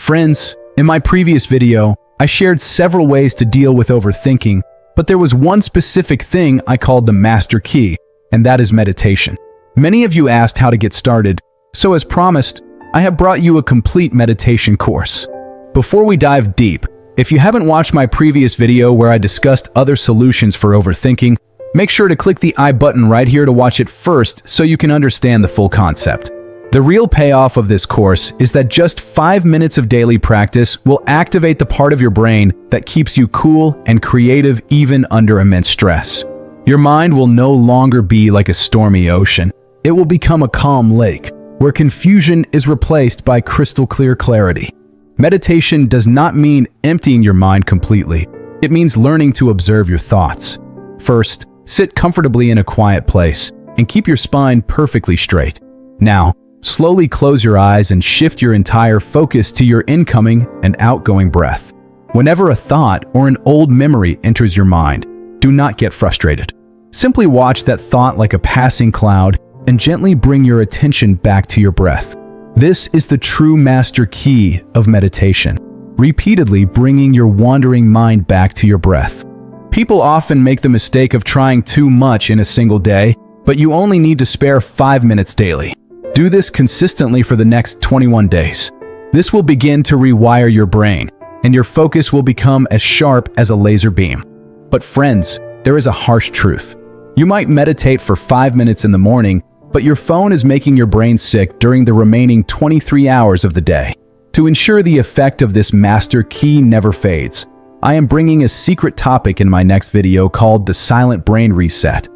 Friends, in my previous video, I shared several ways to deal with overthinking, but there was one specific thing I called the master key, and that is meditation. Many of you asked how to get started, so as promised, I have brought you a complete meditation course. Before we dive deep, if you haven't watched my previous video where I discussed other solutions for overthinking, make sure to click the I button right here to watch it first so you can understand the full concept. The real payoff of this course is that just 5 minutes of daily practice will activate the part of your brain that keeps you cool and creative even under immense stress. Your mind will no longer be like a stormy ocean. It will become a calm lake, where confusion is replaced by crystal clear clarity. Meditation does not mean emptying your mind completely. It means learning to observe your thoughts. First, sit comfortably in a quiet place and keep your spine perfectly straight. Now, slowly close your eyes and shift your entire focus to your incoming and outgoing breath. Whenever a thought or an old memory enters your mind, do not get frustrated. Simply watch that thought like a passing cloud and gently bring your attention back to your breath. This is the true master key of meditation, repeatedly bringing your wandering mind back to your breath. People often make the mistake of trying too much in a single day, but you only need to spare 5 minutes daily. Do this consistently for the next 21 days. This will begin to rewire your brain, and your focus will become as sharp as a laser beam. But friends, there is a harsh truth. You might meditate for 5 minutes in the morning, but your phone is making your brain sick during the remaining 23 hours of the day. To ensure the effect of this master key never fades, I am bringing a secret topic in my next video called the silent brain reset.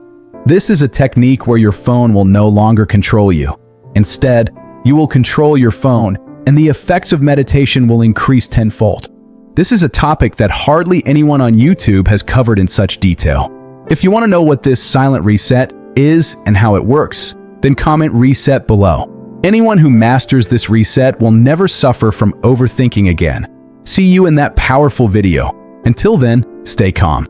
This is a technique where your phone will no longer control you. Instead, you will control your phone, and the effects of meditation will increase tenfold. This is a topic that hardly anyone on YouTube has covered in such detail. If you want to know what this silent reset is and how it works, then comment reset below. Anyone who masters this reset will never suffer from overthinking again. See you in that powerful video. Until then, stay calm.